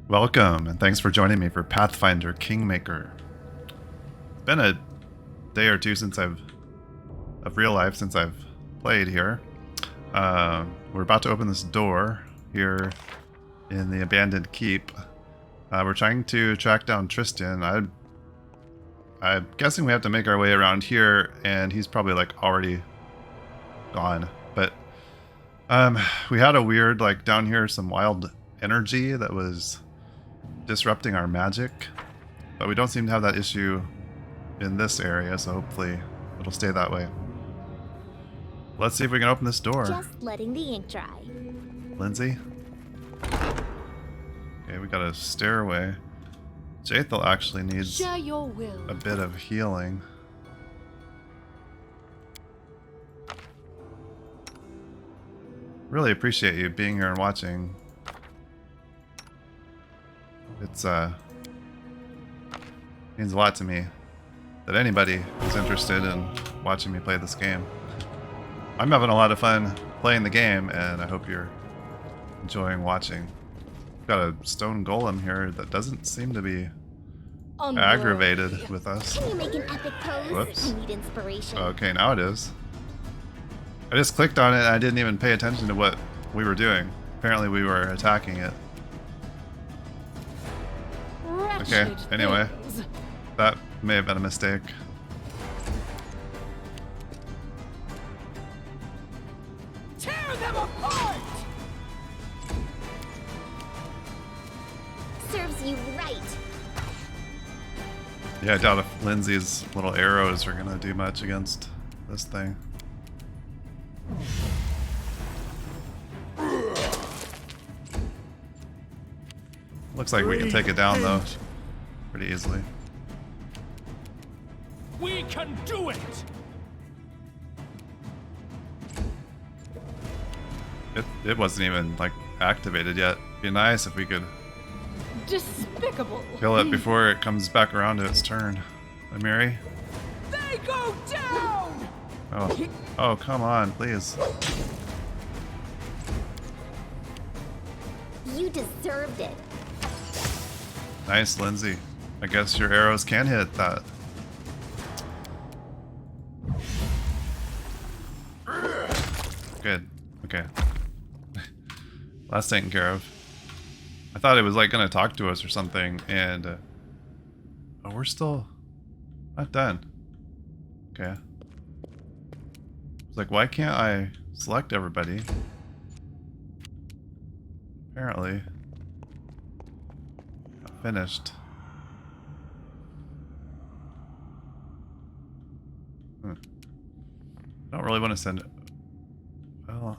Welcome, and thanks for joining me for Pathfinder Kingmaker. It's been a day or two since of real life since I've played here. We're about to open this door here in the abandoned keep. We're trying to track down Tristian. I'm guessing we have to make our way around here, and he's probably like already gone. But we had a weird, like down here, some wild energy that was disrupting our magic, but we don't seem to have that issue in this area, so hopefully it'll stay that way. Let's see if we can open this door. Just letting the ink dry. Lindsay? Okay, we got a stairway. Jathel actually needs Share your will. a bit of healing. Really appreciate you being here and watching. It's means a lot to me that anybody is interested in watching me play this game. I'm having a lot of fun playing the game, and I hope you're enjoying watching. Got a stone golem here that doesn't seem to be aggravated with us. Can you make an epic pose? Whoops. I need inspiration. Okay, now it is. I just clicked on it and I didn't even pay attention to what we were doing. Apparently we were attacking it. Okay, anyway. That may have been a mistake. Tear them apart! Serves you right. Yeah, I doubt if Lindsay's little arrows are gonna do much against this thing. Looks like we can take it down though, pretty easily. We can do it! It wasn't even like activated yet. Be nice if we could Despicable. kill it before it comes back around to its turn. Mary? They go down! Oh, come on, please. You deserved it. Nice, Lindsay. I guess your arrows can hit that. Good. Okay. Last taken care of. I thought it was like gonna talk to us or something, and oh, we're still not done. Okay. It's like, why can't I select everybody? Apparently, not finished. I don't really want to send it. Well,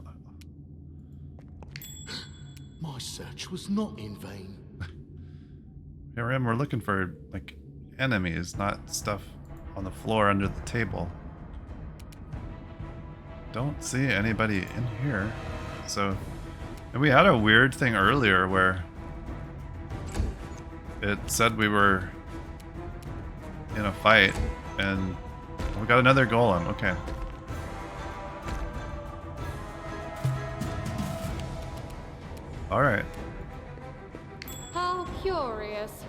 My search was not in vain. here I am. We're looking for like enemies, not stuff on the floor under the table. Don't see anybody in here. So, and we had a weird thing earlier where it said we were in a fight, and we got another golem. Okay. All right. How curious.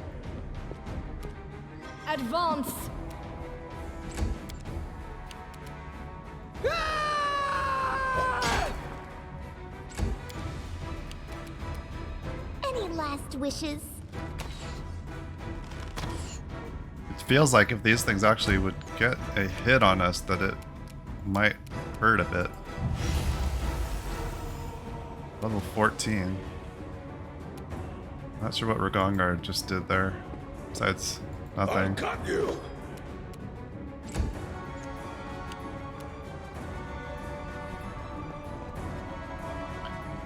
Advance! Any last wishes? It feels like if these things actually would get a hit on us, that it might hurt a bit. Level 14. Not sure what Ragongar just did there. Besides nothing. Got you.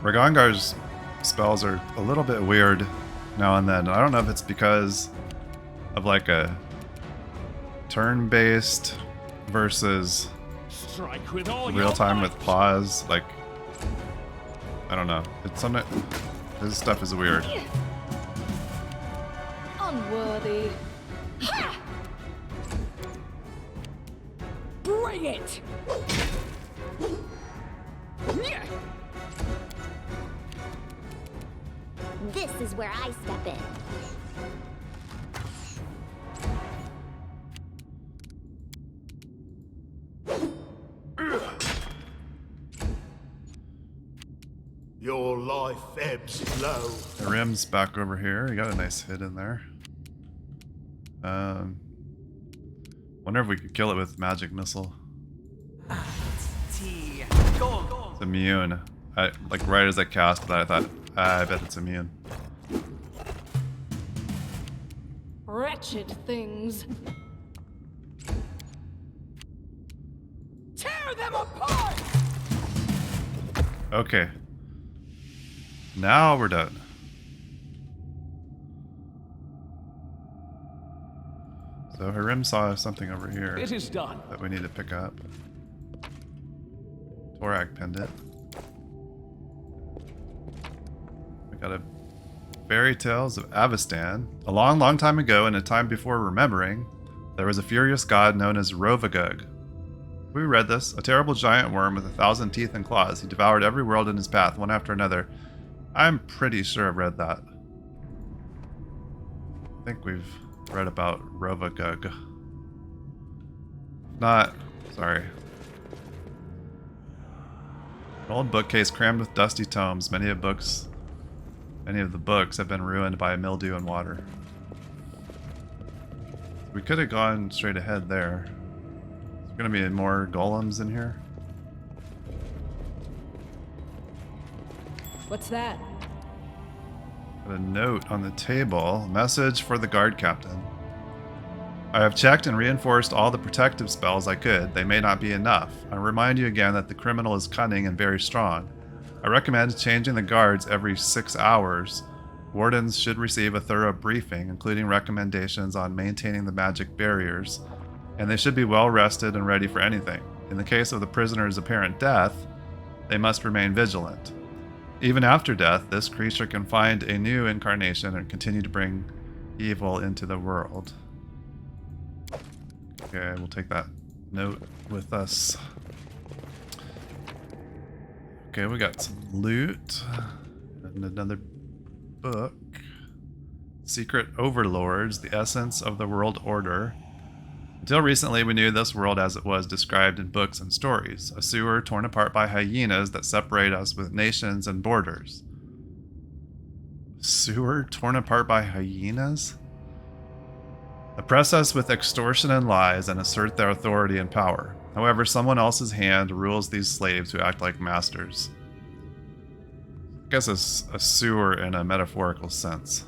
Ragongar's spells are a little bit weird now and then. I don't know if it's because of like a turn-based versus Strike with all real time with pause. Like, I don't know. It's something. This stuff is weird. Unworthy. Ha! Bring it! This is is where I step in. Your life ebbs low. The rim's back over here. You got a nice hit in there. Wonder if we could kill it with magic missile. It's immune. Like right as I cast that, I thought, I bet it's immune. Wretched things. Tear them apart! Okay. Now we're done. So Harim saw something over here It is done. that we need to pick up. Torak pinned it. We got a Fairy Tales of Avestan. A long, long time ago, in a time before remembering, there was a furious god known as Rovagug. We read this. A terrible giant worm with 1,000 teeth and claws. He devoured every world in his path, one after another. I'm pretty sure I've read that. I think we've read about Rovagug. Not, sorry. An old bookcase crammed with dusty tomes. Many of the books have been ruined by mildew and water. We could have gone straight ahead there. There's gonna be more golems in here. What's that? Got a note on the table. Message for the guard captain. I have checked and reinforced all the protective spells I could. They may not be enough. I remind you again that the criminal is cunning and very strong. I recommend changing the guards every 6 hours. Wardens should receive a thorough briefing, including recommendations on maintaining the magic barriers, and they should be well rested and ready for anything. In the case of the prisoner's apparent death, they must remain vigilant. Even after death, this creature can find a new incarnation and continue to bring evil into the world. Okay, we'll take that note with us. Okay, we got some loot and another book. Secret Overlords, the Essence of the World Order. Until recently, we knew this world as it was described in books and stories, a sewer torn apart by hyenas that separate us with nations and borders. Sewer torn apart by hyenas? Oppress us with extortion and lies and assert their authority and power. However, someone else's hand rules these slaves who act like masters. I guess a sewer in a metaphorical sense.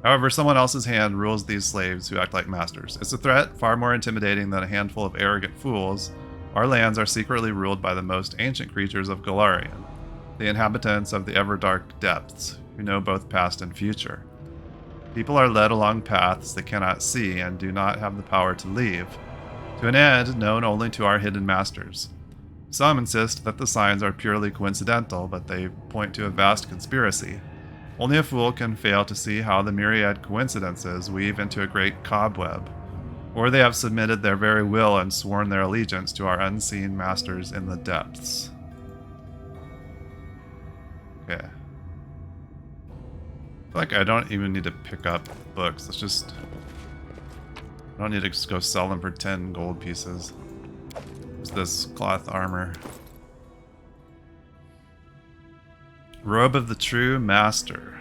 However, someone else's hand rules these slaves who act like masters. It's a threat far more intimidating than a handful of arrogant fools. Our lands are secretly ruled by the most ancient creatures of Golarion, the inhabitants of the ever-dark depths, who know both past and future. People are led along paths they cannot see and do not have the power to leave, to an end known only to our hidden masters. Some insist that the signs are purely coincidental, but they point to a vast conspiracy. Only a fool can fail to see how the myriad coincidences weave into a great cobweb, or they have submitted their very will and sworn their allegiance to our unseen masters in the depths. Okay. I feel like I don't even need to pick up books. Let's just... I don't need to just go sell them for 10 gold pieces. What's this cloth armor? Robe of the True Master.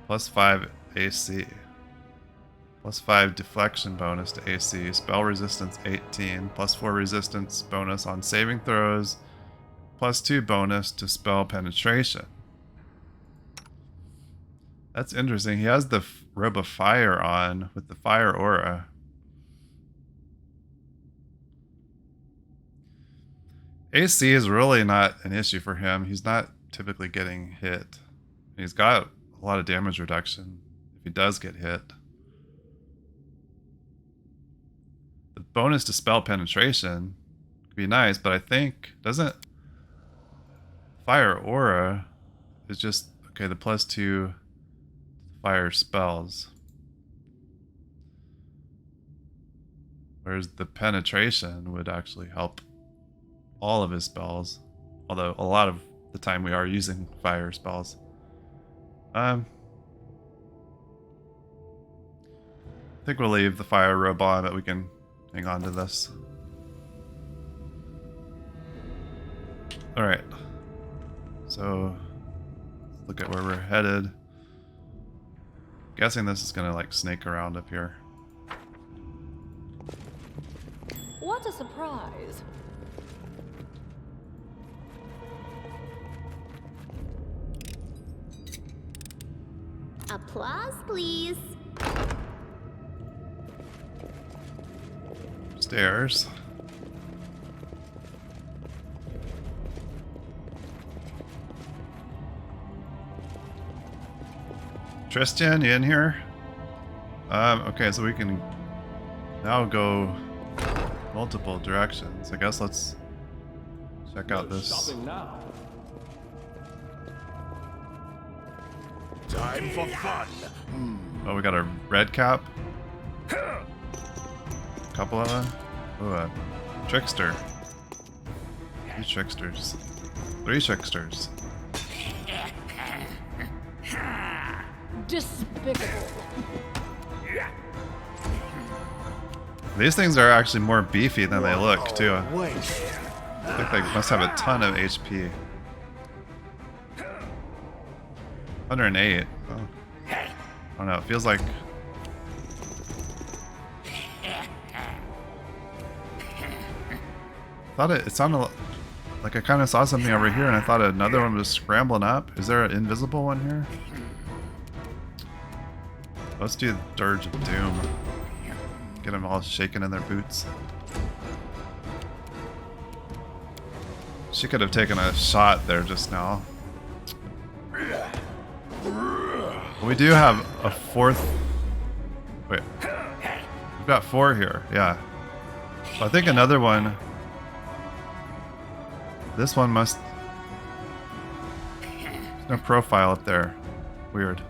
+5 AC. +5 deflection bonus to AC. Spell resistance 18. +4 resistance bonus on saving throws. +2 bonus to spell penetration. That's interesting. He has the Robe of Fire on with the fire aura. AC is really not an issue for him. He's not typically getting hit. He's got a lot of damage reduction if he does get hit. The bonus to spell penetration could be nice, but I think, doesn't fire aura is just, okay, the +2 fire spells. Whereas the penetration would actually help all of his spells. Although a lot of the time we are using fire spells. I think we'll leave the fire robot, but we can hang on to this. Alright. So, let's look at where we're headed. Guessing this is gonna like snake around up here. What a surprise. Applause, please. Stairs. Tristian, you in here? Okay, so we can now go multiple directions. I guess let's check out this. Stopping now. Time for fun. Oh, we got a Redcap. Couple of them. Oh, a trickster. 2 tricksters. 3 tricksters. Despicable. These things are actually more beefy than they look, too. Wait. I think they must have a ton of HP. 108. Oh. I don't know. It feels like. Thought it sounded like I kind of saw something over here, and I thought another one was scrambling up. Is there an invisible one here? Let's do Dirge of Doom. Get them all shaking in their boots. She could have taken a shot there just now. We do have a 4th. Wait. We've got 4 here. Yeah. I think another one. This one must. There's no profile up there. Weird.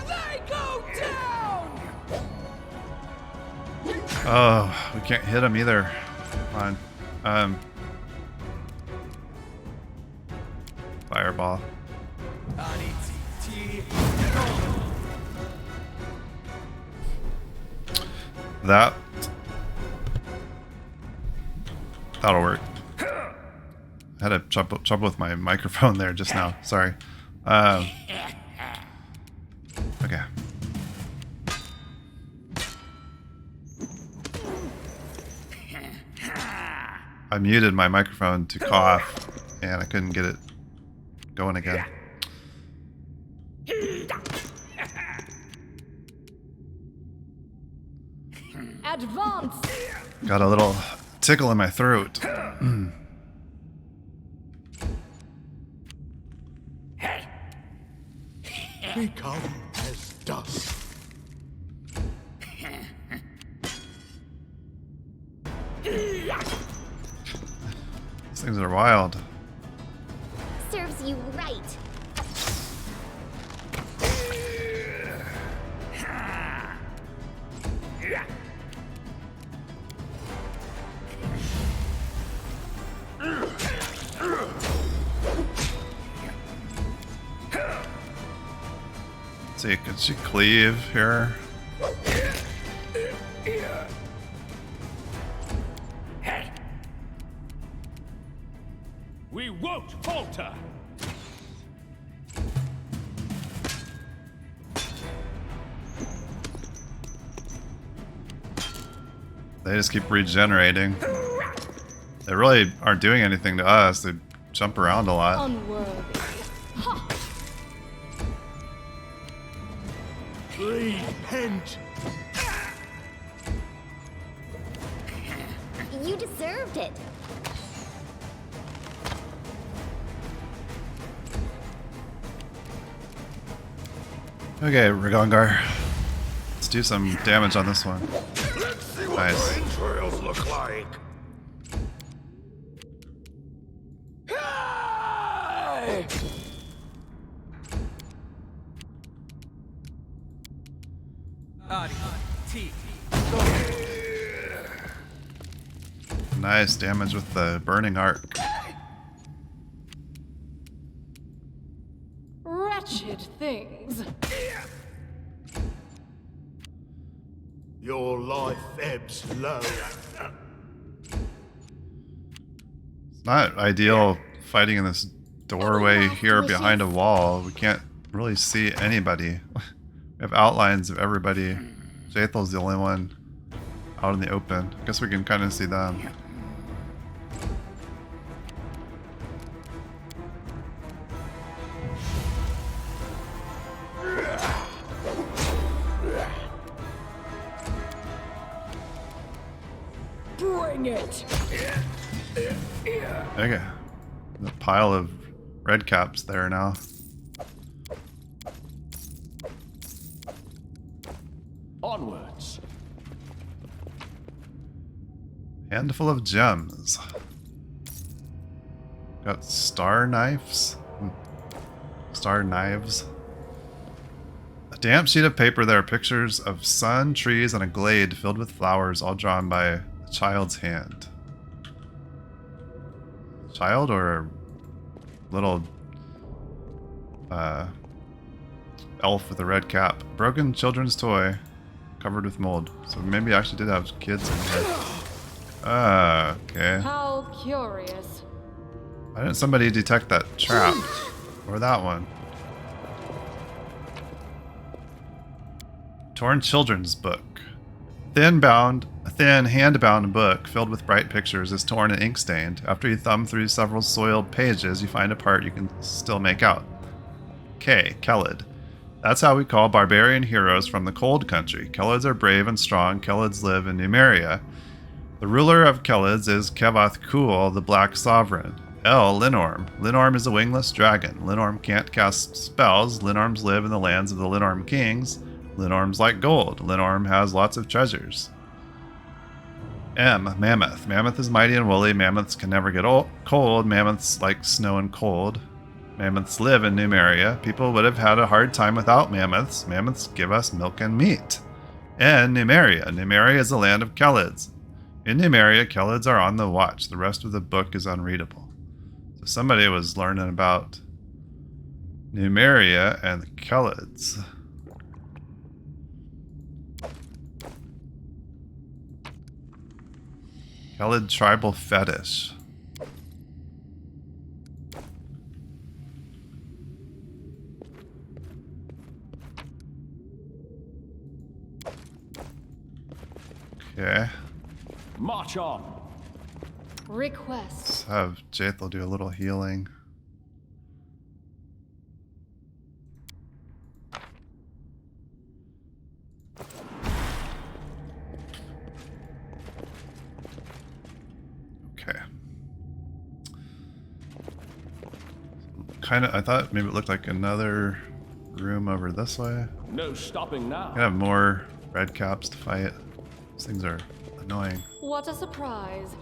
They go down! Oh, we can't hit him either. Come on. Fireball. That'll work. I had a trouble with my microphone there just now. Sorry. Okay. I muted my microphone to cough, and I couldn't get it going again. Advance! Got a little tickle in my throat. Become as dust. These things are wild. Serves you right. Let's see, could she cleave here? We won't falter. They just keep regenerating. They really aren't doing anything to us. They jump around a lot. Unworthy. Ha! Repent. You deserved it. Okay, Ragongar. Let's do some damage on this one. let's see what Nice. the entrails look like. Hey! Nice damage with the burning arc. Wretched things. Your life ebbs low. It's not ideal fighting in this doorway here behind a wall. We can't really see anybody. We have outlines of everybody. Jathel's the only one out in the open. I guess we can kind of see them. Bring it. Okay. The pile of redcaps there now. Onwards. Handful of gems. Got star knives. Star knives. A damp sheet of paper. There are pictures of sun, trees, and a glade filled with flowers, all drawn by a child's hand. Child or a little elf with a red cap. Broken children's toy covered with mold. So maybe I actually did have kids in here. Okay. How curious. Why didn't somebody detect that trap? Or that one? Torn children's book. A thin hand-bound book filled with bright pictures is torn and ink-stained. After you thumb through several soiled pages, you find a part you can still make out. K. Kelid. That's how we call barbarian heroes from the cold country. Kelids are brave and strong. Kelids live in Numeria. The ruler of Kelids is Kevath Kul, the Black Sovereign. L. Linorm. Linorm is a wingless dragon. Linorm can't cast spells. Linorms live in the lands of the Linorm kings. Linorms like gold. Linorm has lots of treasures. M. Mammoth. Mammoth is mighty and woolly. Mammoths can never get cold. Mammoths like snow and cold. Mammoths live in Numeria. People would have had a hard time without mammoths. Mammoths give us milk and meat. N. Numeria. Numeria is the land of Kelids. In Numeria, Kelids are on the watch. The rest of the book is unreadable. So somebody was learning about Numeria and the Kelids. Kelid tribal fetish. Okay. March on. Request. Let's have Jathel do a little healing. Okay. I thought maybe it looked like another room over this way. No stopping now. I have more redcaps to fight. These things are annoying. What a surprise.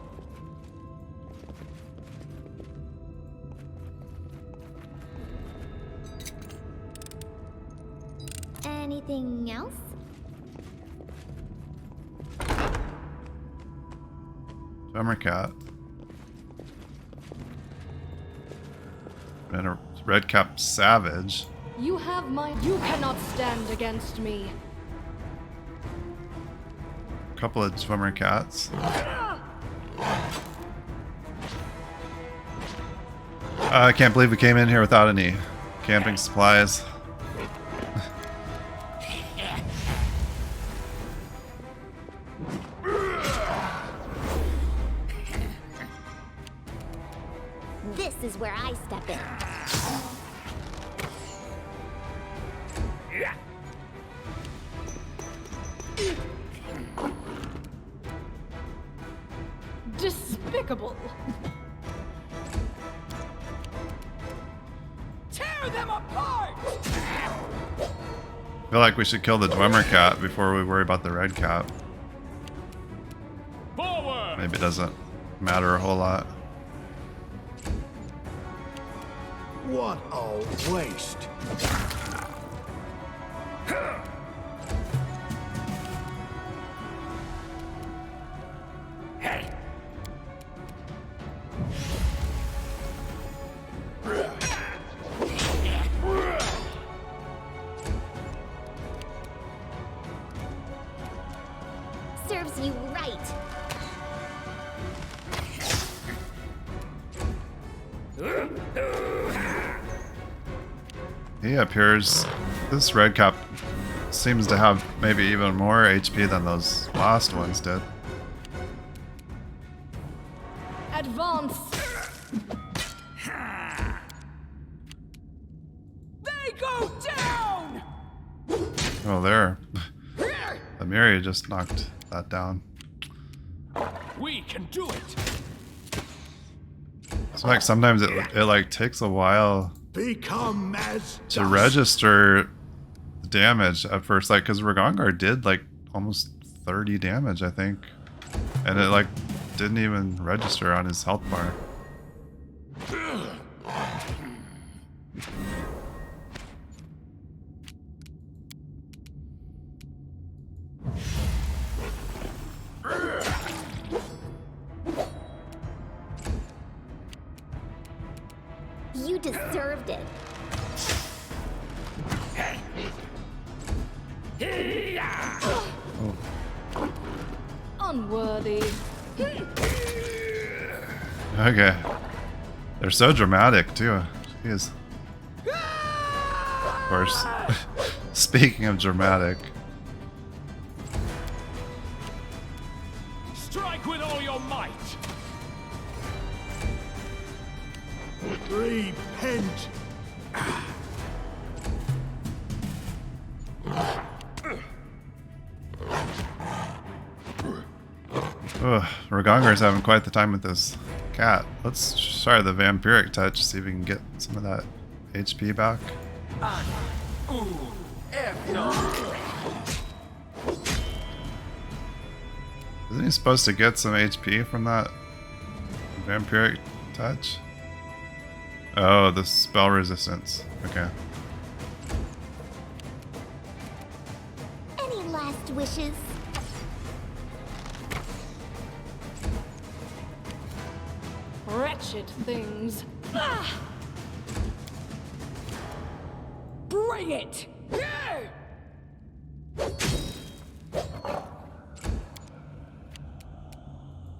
Anything else? Drummer cat. And a redcap savage. You have my... You cannot stand against me. A couple of swimmer cats. I can't believe we came in here without any camping supplies. This is where I step in. Despicable. Tear them apart. I feel like we should kill the Dwemer cat before we worry about the red cap. Forward. Maybe it doesn't matter a whole lot. What a waste. He appears. This Redcap seems to have maybe even more HP than those last ones did. Advance! They go down! Oh, there. The Miri just knocked that down. We can do it. So like sometimes it like takes a while Become as to dust. register the damage at first, like because Ragongar did like almost 30 damage, I think, and it like didn't even register on his health bar. You deserved it. Unworthy. Okay, they're so dramatic too. Jeez. Of course. Speaking of dramatic, Strike with all your might. Repent. ugh, Ragongar's having quite the time with this cat. Let's try the vampiric touch, see if we can get some of that HP back. Isn't he supposed to get some HP from that vampiric touch? Oh, the spell resistance. Okay. Any last wishes? Wretched things. Ah! Bring it!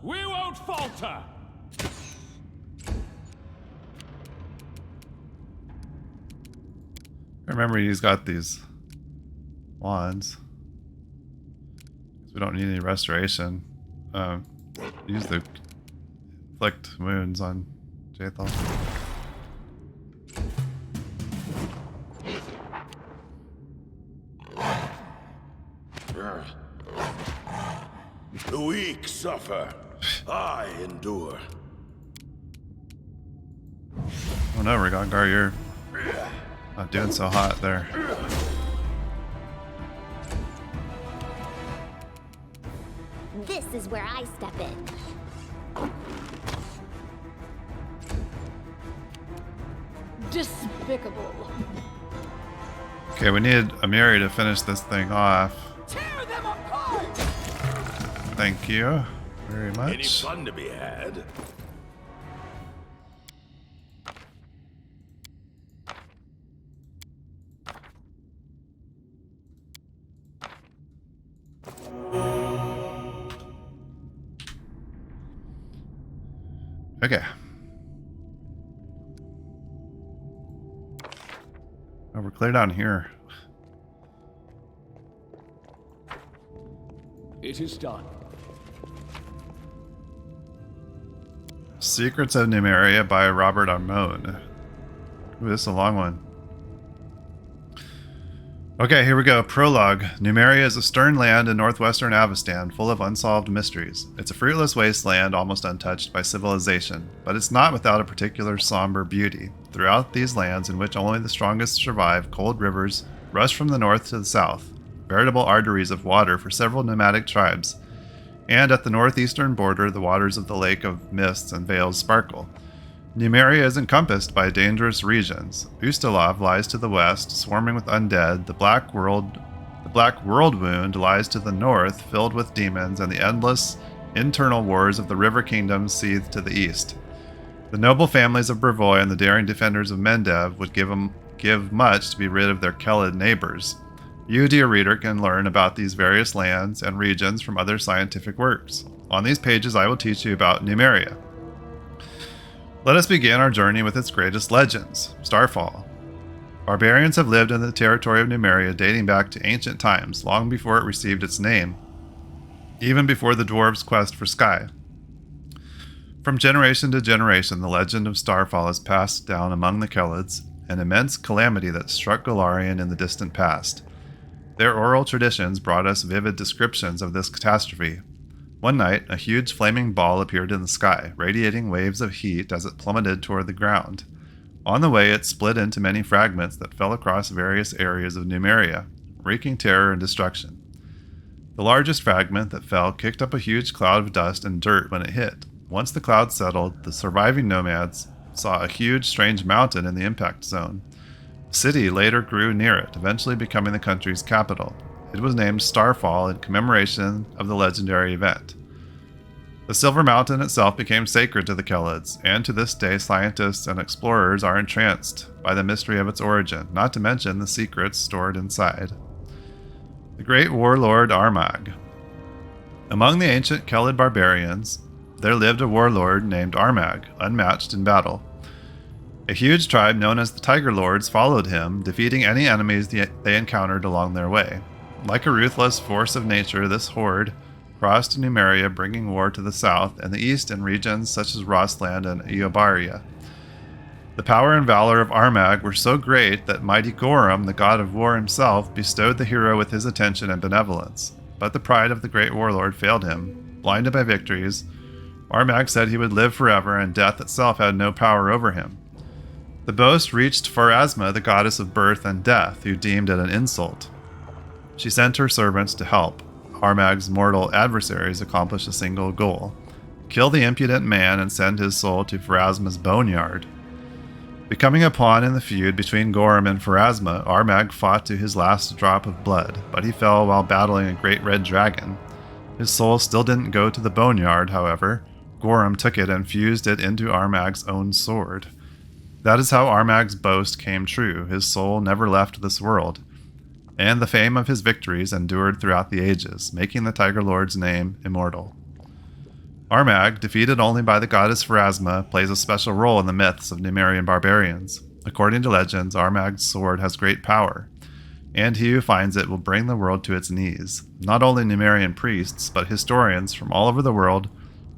We won't falter. Remember, he's got these wands. We don't need any restoration. Use the inflict wounds on Jathal. The weak suffer. I endure. Oh no, Ragongar, you're not doing so hot there. This is where I step in. Despicable. Okay, we need Amiri to finish this thing off. Tear them apart! Thank you very Any much. fun to be had? Okay. Oh, we're clear down here. It is done. Secrets of Numeria by Robert Armone. Ooh, this is a long one. Okay, here we go. Prologue. Numeria is a stern land in northwestern Avestan, full of unsolved mysteries. It's a fruitless wasteland, almost untouched by civilization, but it's not without a particular somber beauty. Throughout these lands, in which only the strongest survive, cold rivers rush from the north to the south, veritable arteries of water for several nomadic tribes. And at the northeastern border, the waters of the Lake of Mists and Veils sparkle. Numeria is encompassed by dangerous regions. Ustalav lies to the west, swarming with undead. The Black World Wound lies to the north, filled with demons, and the endless internal wars of the River Kingdom seethe to the east. The noble families of Brevoy and the daring defenders of Mendev would give much to be rid of their Kelid neighbors. You, dear reader, can learn about these various lands and regions from other scientific works. On these pages I will teach you about Numeria. Let us begin our journey with its greatest legends, Starfall. Barbarians have lived in the territory of Numeria dating back to ancient times, long before it received its name, even before the dwarves' quest for sky. From generation to generation, the legend of Starfall is passed down among the Kelids, an immense calamity that struck Golarion in the distant past. Their oral traditions brought us vivid descriptions of this catastrophe. One night, a huge flaming ball appeared in the sky, radiating waves of heat as it plummeted toward the ground. On the way, it split into many fragments that fell across various areas of Numeria, wreaking terror and destruction. The largest fragment that fell kicked up a huge cloud of dust and dirt when it hit. Once the cloud settled, the surviving nomads saw a huge, strange mountain in the impact zone. A city later grew near it, eventually becoming the country's capital. It was named Starfall in commemoration of the legendary event. The Silver Mountain itself became sacred to the Kelids, and to this day scientists and explorers are entranced by the mystery of its origin, not to mention the secrets stored inside. The great warlord Armag. Among the ancient Kelid barbarians, there lived a warlord named Armag, unmatched in battle. A huge tribe known as the Tiger Lords followed him, defeating any enemies they encountered along their way. Like a ruthless force of nature, this horde crossed Numeria, bringing war to the south and the east in regions such as Rosland and Eobaria. The power and valor of Armag were so great that mighty Gorum, the god of war himself, bestowed the hero with his attention and benevolence. But the pride of the great warlord failed him. Blinded by victories, Armag said he would live forever, and death itself had no power over him. The boast reached Pharasma, the goddess of birth and death, who deemed it an insult. She sent her servants to help Armag's mortal adversaries accomplish a single goal: kill the impudent man and send his soul to Pharasma's boneyard. Becoming a pawn in the feud between Gorum and Pharasma, Armag fought to his last drop of blood, but he fell while battling a great red dragon. His soul still didn't go to the boneyard, however. Gorum took it and fused it into Armag's own sword. That is how Armag's boast came true. His soul never left this world, and the fame of his victories endured throughout the ages, making the Tiger Lord's name immortal. Armag, defeated only by the goddess Pharasma, plays a special role in the myths of Numerian barbarians. According to legends, Armag's sword has great power, and he who finds it will bring the world to its knees. Not only Numerian priests, but historians from all over the world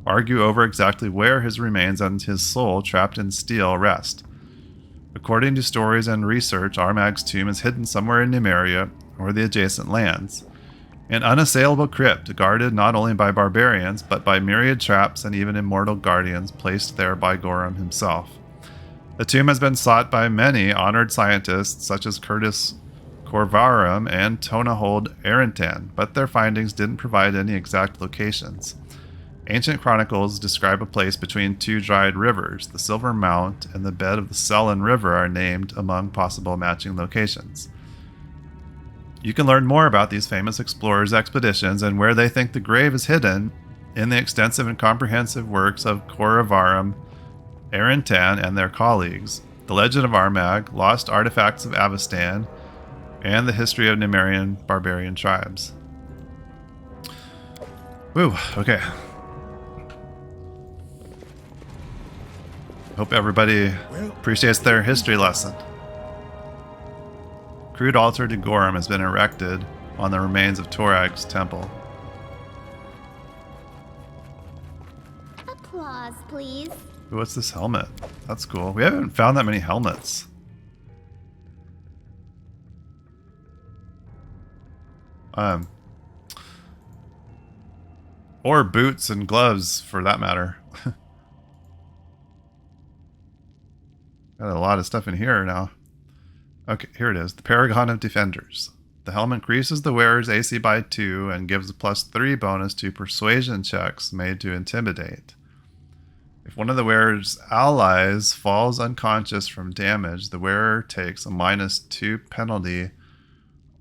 argue over exactly where his remains and his soul, trapped in steel, rest. According to stories and research, Armag's tomb is hidden somewhere in Numeria or the adjacent lands. An unassailable crypt, guarded not only by barbarians, but by myriad traps and even immortal guardians placed there by Gorum himself. The tomb has been sought by many honored scientists, such as Curtis Corvarum and Tonahold Arentan, but their findings didn't provide any exact locations. Ancient chronicles describe a place between two dried rivers. The Silver Mount and the bed of the Sellen River are named among possible matching locations. You can learn more about these famous explorers' expeditions and where they think the grave is hidden in the extensive and comprehensive works of Corvarum, Arentan, and their colleagues, The Legend of Armag, Lost Artifacts of Avestan, and the History of Numerian Barbarian Tribes. Woo, okay. Hope everybody appreciates their history lesson. Crude altar to Gorum has been erected on the remains of Torag's temple. Applause, please. Ooh, what's this helmet? That's cool. We haven't found that many helmets. Or boots and gloves, for that matter. Got a lot of stuff in here now. Okay, here it is. The Paragon of Defenders. The helmet increases the wearer's AC by 2 and gives a +3 bonus to persuasion checks made to intimidate. If one of the wearer's allies falls unconscious from damage, the wearer takes a -2 penalty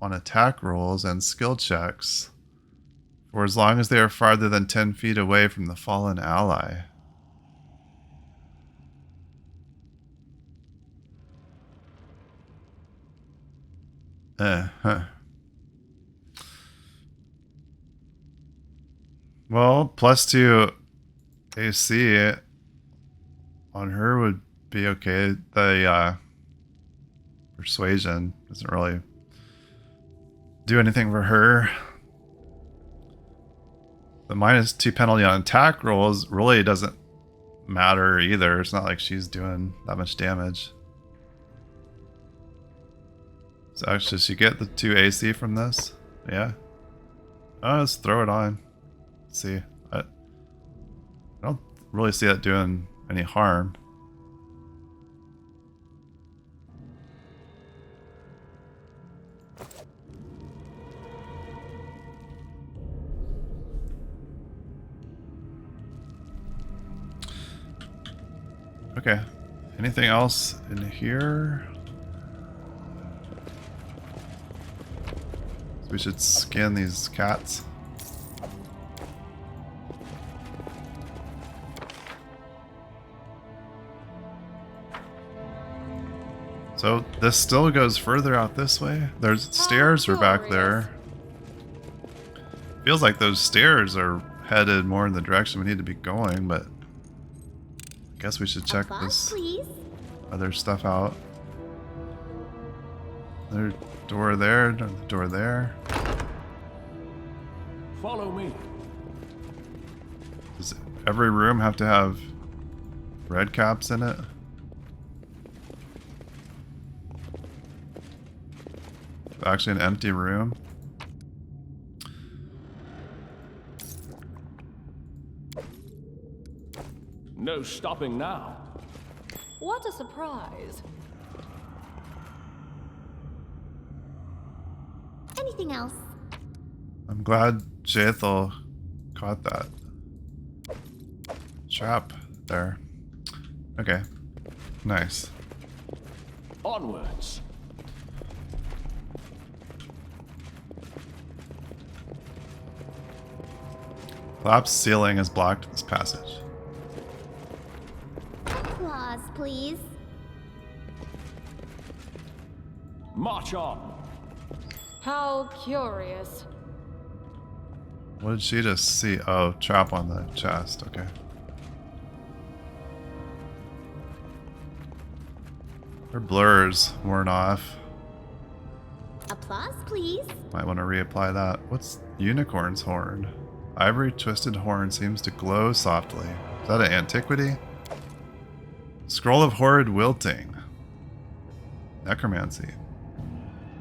on attack rolls and skill checks for as long as they are farther than 10 feet away from the fallen ally. Well, +2 AC on her would be okay. The Persuasion doesn't really do anything for her. The -2 penalty on attack rolls really doesn't matter either. It's not like she's doing that much damage. So actually, she get the 2 AC from this? Yeah. Oh, let's throw it on. Let's see. I don't really see that doing any harm. Okay. Anything else in here? We should scan these cats. So this still goes further out this way. There's stairs are back there. Feels like those stairs are headed more in the direction we need to be going, but I guess we should check this other stuff out. There's a door there, door there. Follow me. Does every room have to have redcaps in it? Actually an empty room. No stopping now. What a surprise. Anything else? I'm glad Jaethal caught that trap there. Okay, nice. Onwards. Collapsed ceiling has blocked this passage. Applause, please. March on. How curious. What did she just see? Oh, trap on the chest. Okay. Her blur's worn off. Applause, please. Might want to reapply that. What's unicorn's horn? Ivory twisted horn seems to glow softly. Is that an antiquity? Scroll of horrid wilting. Necromancy.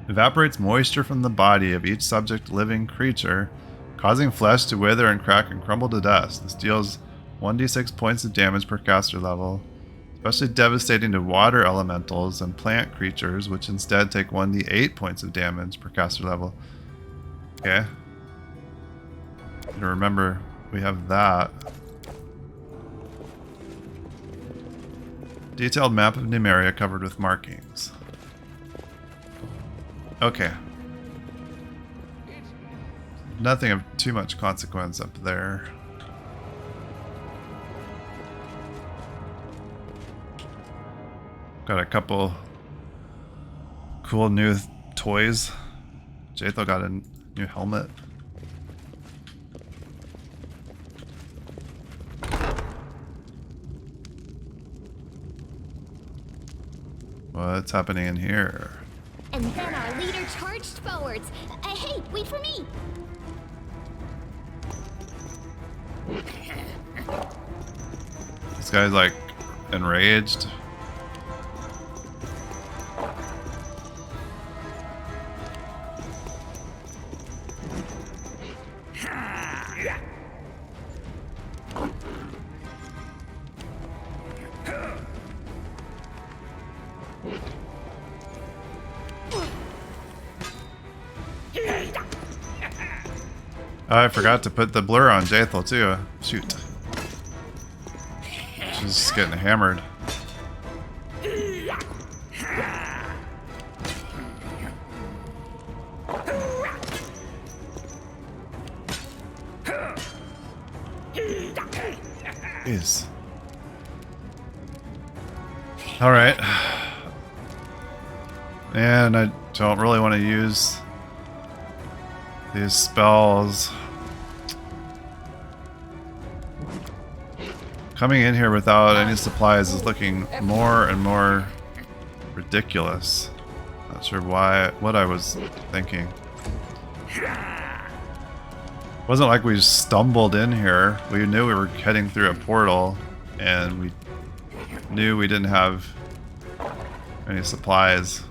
Evaporates moisture from the body of each subject living creature, causing flesh to wither and crack and crumble to dust. This deals 1d6 points of damage per caster level, especially devastating to water elementals and plant creatures, which instead take 1d8 points of damage per caster level. Okay. Remember, we have that. Detailed map of Numeria covered with markings. Okay. Nothing of too much consequence up there. Got a couple cool new toys. Jaethal got a new helmet. What's happening in here? And then our leader charged forwards. Hey, wait for me! This guy's like enraged. Oh, I forgot to put the blur on Jaethal too. Shoot. She's just getting hammered. Jeez. Alright. And I don't really want to use these spells. Coming in here without any supplies is looking more and more ridiculous. Not sure what I was thinking. Wasn't like we just stumbled in here. We knew we were heading through a portal, and we knew we didn't have any supplies.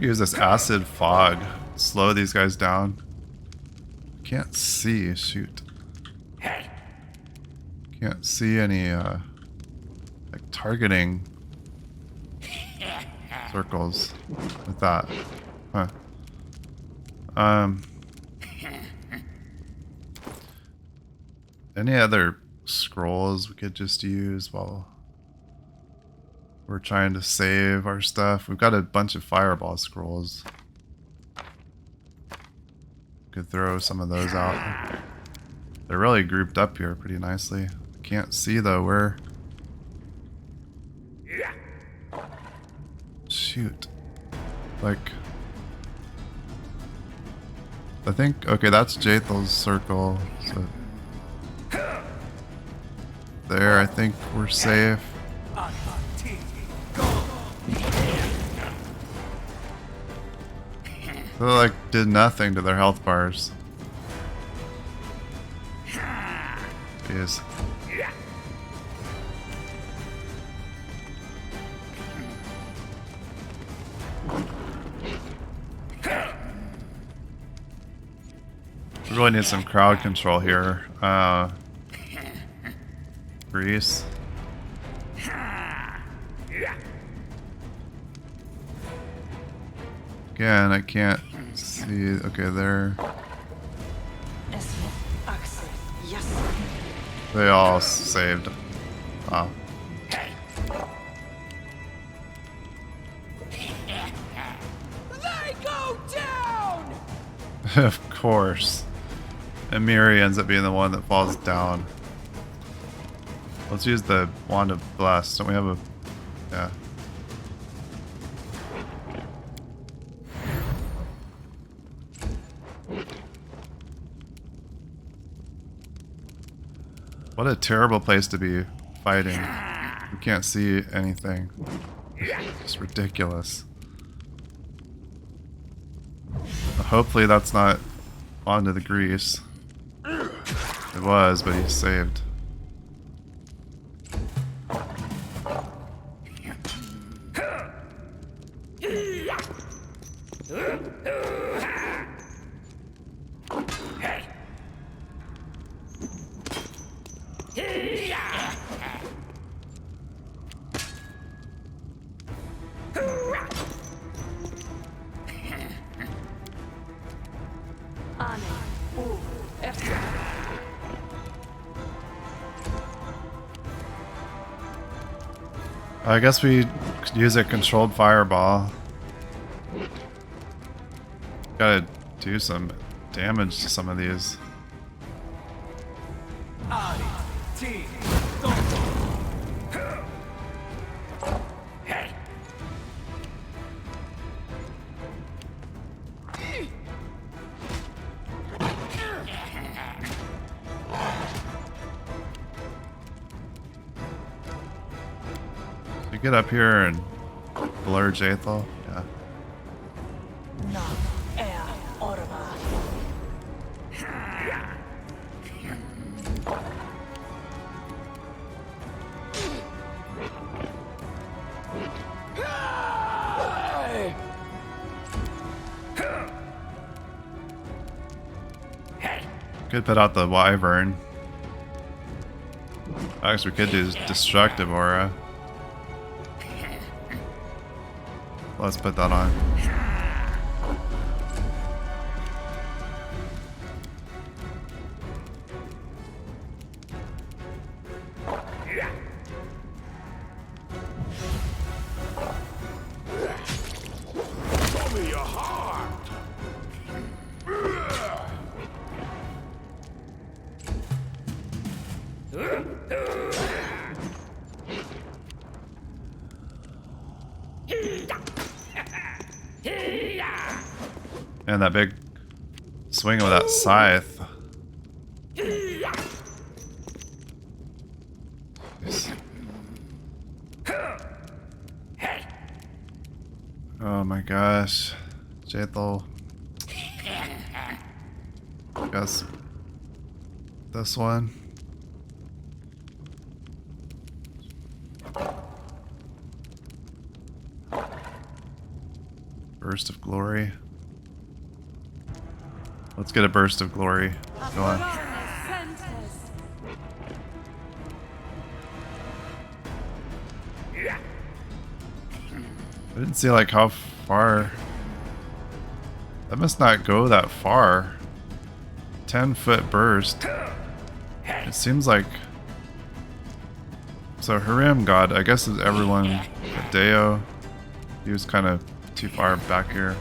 Use this acid fog. Slow these guys down. Can't see. Shoot. Can't see any like targeting circles with that. Huh. Any other scrolls we could just use while we're trying to save our stuff? We've got a bunch of fireball scrolls. Could throw some of those out. They're really grouped up here pretty nicely. Can't see though where. Shoot. Like, I think, okay, that's Jathel's circle. So there, I think we're safe. They like did nothing to their health bars. Jeez. We really need some crowd control here. Grease. Again, I can't see. Okay, there. They all saved. Wow. They go down! Of course. And Miri ends up being the one that falls down. Let's use the Wand of Bless. Don't we have a... Yeah. What a terrible place to be fighting. You can't see anything. It's ridiculous. Hopefully that's not onto the grease. It was, but he's saved. I guess we could use a controlled fireball. Gotta do some damage to some of these. Get up here and blur Jathal. Yeah. Could put out the Wyvern. I guess we could do Destructive Aura. Let's put that on. Show me your heart. And that big swing with that scythe. Oh my gosh. Jaethal. Guess this one. Burst of glory. Let's get a burst of glory. Go on. I didn't see like how far. That must not go that far. 10-foot burst. It seems like. So Haram God, I guess is everyone. Deo. He was kind of too far back here.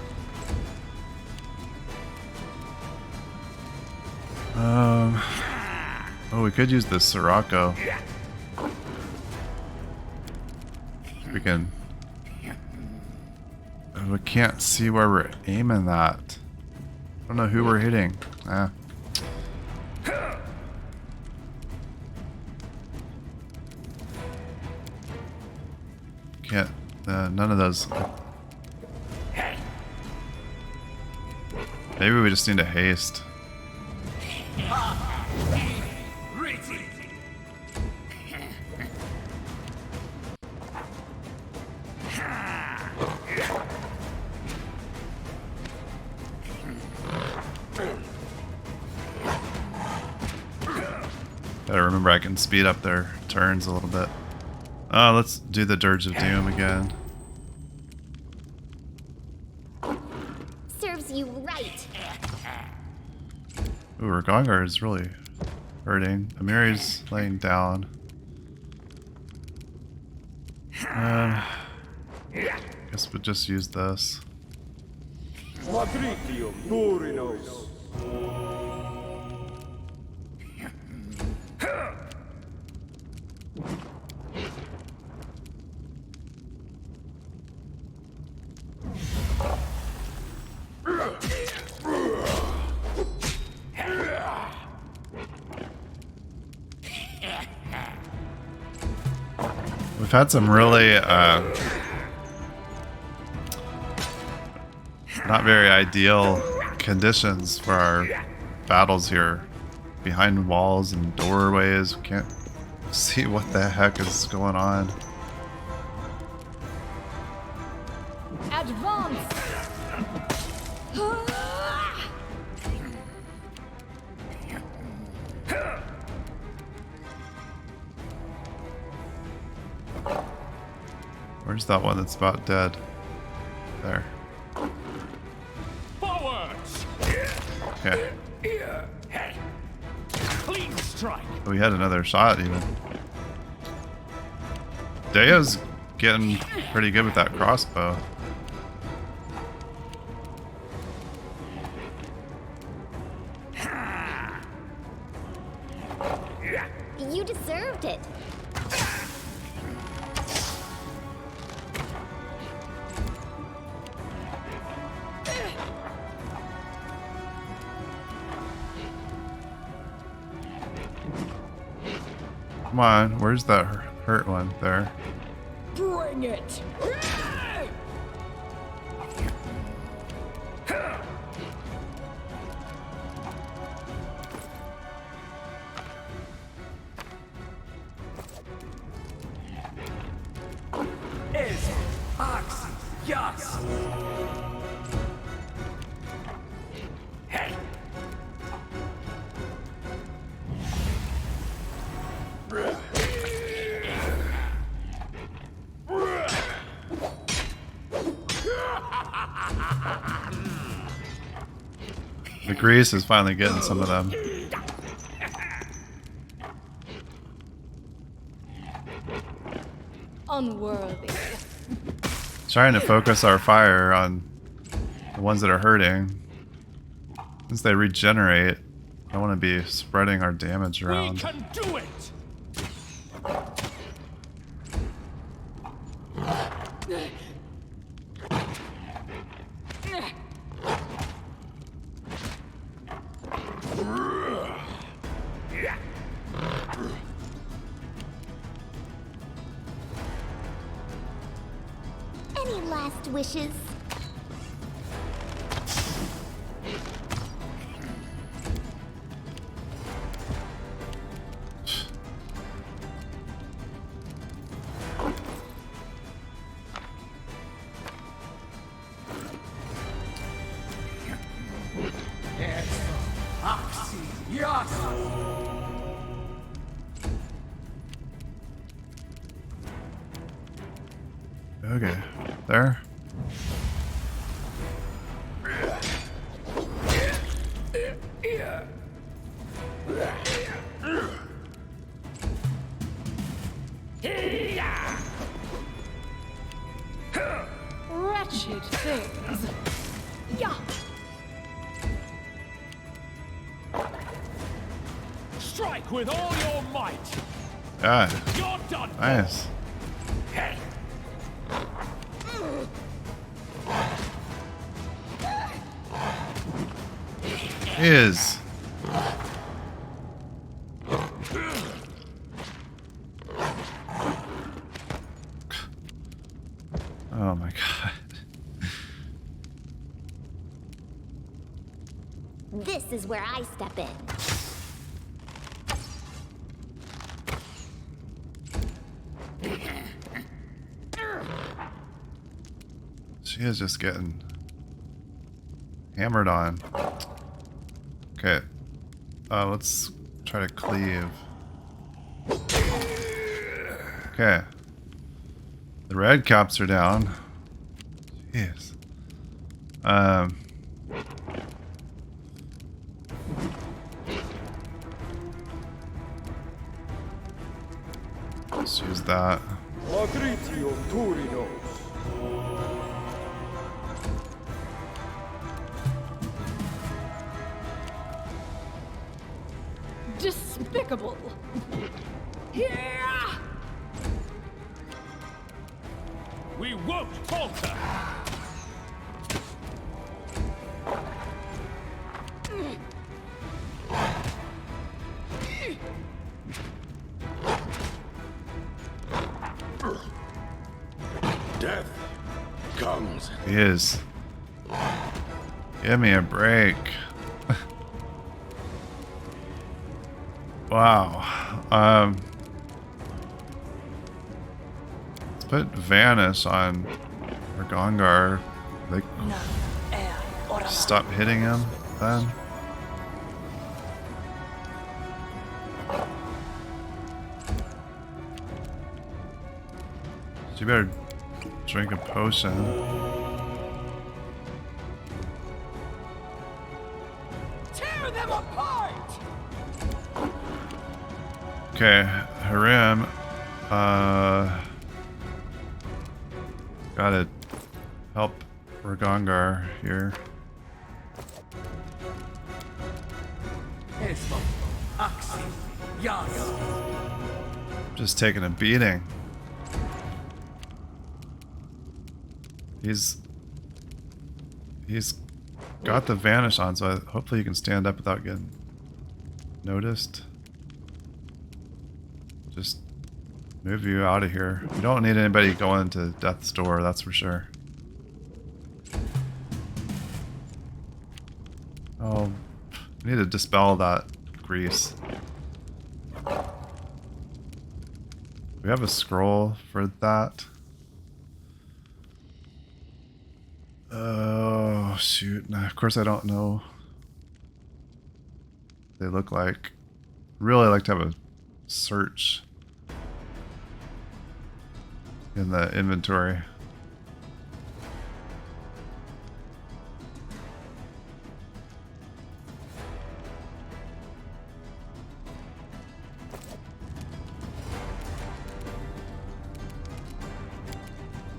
Oh, we could use the Sirocco. We can. We can't see where we're aiming at. I don't know who we're hitting. Can't. None of those. Maybe we just need to haste. Gotta remember I can speed up their turns a little bit. Let's do the Dirge of Doom again. Serves you right. Ooh, Ragongar is really hurting. Amiri's laying down. Guess we'll just use this. Matritium Durinos. We've had some really not very ideal conditions for our battles here. Behind walls and doorways, we can't see what the heck is going on. Advance! Where's that one that's about dead? There. Forwards! Okay. Clean strike! We had another shot even. Deo's getting pretty good with that crossbow. You deserved it. Come on, where's that hurt one? There. Bring it! The grease is finally getting some of them. Unworthy. Trying to focus our fire on the ones that are hurting. Since they regenerate, I want to be spreading our damage We around. can do it! Any last wishes? Yes. Okay, there. Wretched things. Yeah. Strike with all your might. Yeah, You're done. nice. Hey. Is. Oh my god. This is where I step in. She is just getting hammered on. Okay. Let's try to cleave. Okay. The Redcaps are down. Jeez. Let's use that. Magrition Turinos. Despicable. Yeah. We won't falter. Death comes. He is. Give me a break. Wow. Let's put Vanish on Ergongar. Like, stop hitting him then. You better drink a potion. Tear them apart. Okay, Harem. Gotta help Ergongar here. Just taking a beating. He's got the Vanish on, so hopefully he can stand up without getting noticed. Just move you out of here. We don't need anybody going to Death's Door, that's for sure. Oh, we need to dispel that grease. We have a scroll for that. Oh, shoot. Nah, of course I don't know what they look like. Really like to have a search in the inventory.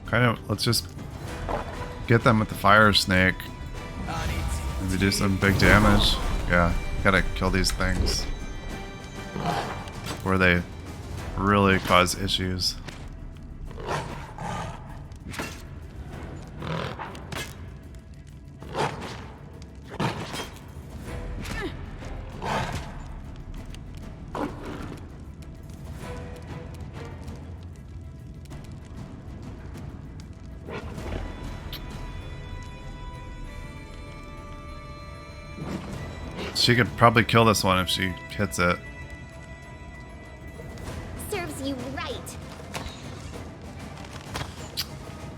Kind of, let's just get them with the fire snake. Maybe do some big damage. Yeah, gotta kill these things before they really cause issues. She could probably kill this one if she hits it. Serves you right.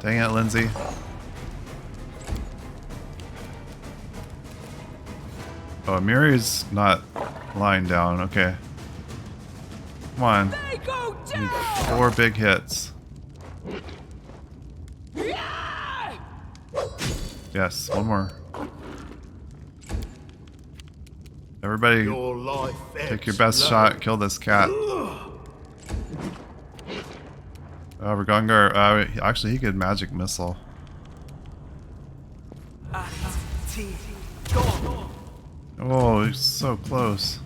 Dang it, Lindsay. Oh, Miri's not line down. Okay. Come on. Need 4 big hits. Yes, one more. Everybody, Your life take your best shot. Kill this cat. Regungar. Actually, he could magic missile. Oh, he's so close.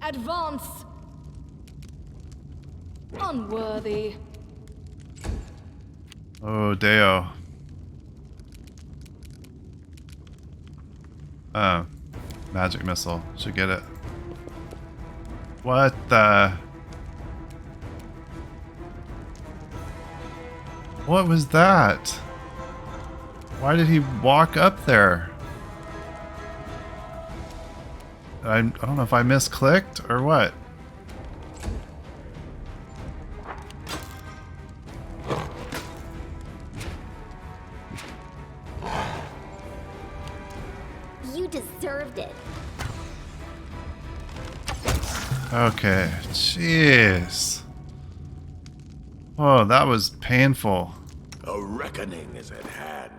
Advance! Unworthy. Oh, Deo. Magic missile. Should get it. What the? What was that? Why did he walk up there? I don't know if I misclicked or what. You deserved it. Okay, jeez. Oh, that was painful. A reckoning is at hand.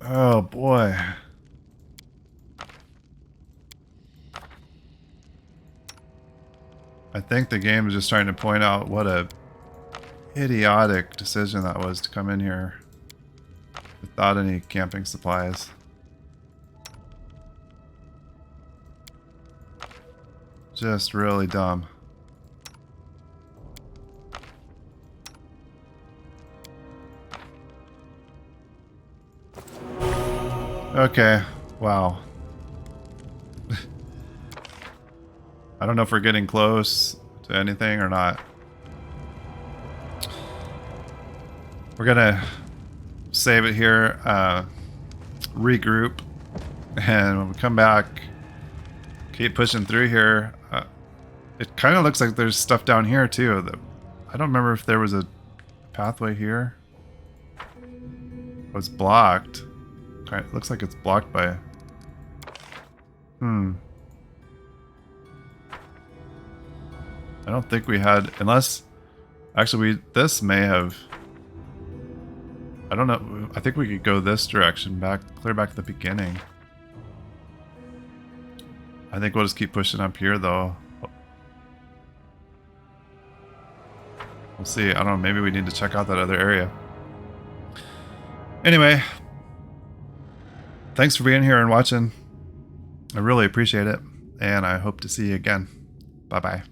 Oh boy. I think the game is just trying to point out what a idiotic decision that was to come in here without any camping supplies. Just really dumb. Okay, wow. I don't know if we're getting close to anything or not. We're gonna save it here, regroup, and when we come back, keep pushing through here. It kind of looks like there's stuff down here too. I don't remember if there was a pathway here. It was blocked. It looks like it's blocked by... I don't think we had... Unless... Actually, this may have... I don't know. I think we could go this direction. Clear back to the beginning. I think we'll just keep pushing up here, though. We'll see. I don't know. Maybe we need to check out that other area. Anyway. Thanks for being here and watching. I really appreciate it. And I hope to see you again. Bye-bye.